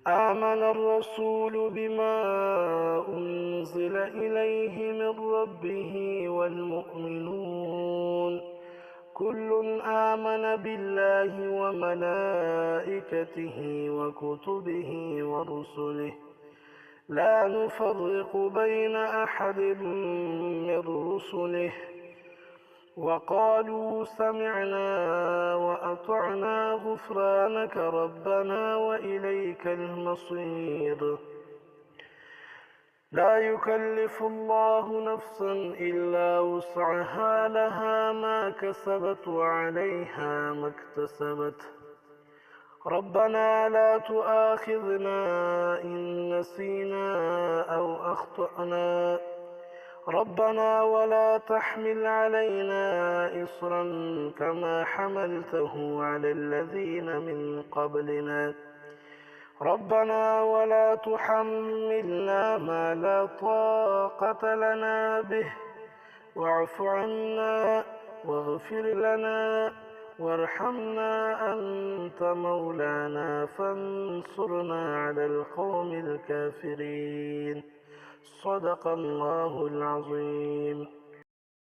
آمن الرسول بما أنزل إليه من ربه والمؤمنون كل آمن بالله وملائكته وكتبه ورسله لا نفرق بين أحد من رسله وقالوا سمعنا وأطعنا غفرانك ربنا وإليك المصير لا يكلف الله نفسا إلا وسعها لها ما كسبت وعليها ما اكتسبت ربنا لا تؤاخذنا إن نسينا أو أخطأنا ربنا ولا تحمل علينا إصرا كما حملته على الذين من قبلنا ربنا ولا تحملنا ما لا طاقة لنا به واعف عنا واغفر لنا وارحمنا أنت مولانا فانصرنا على القوم الكافرين صدق الله العظيم.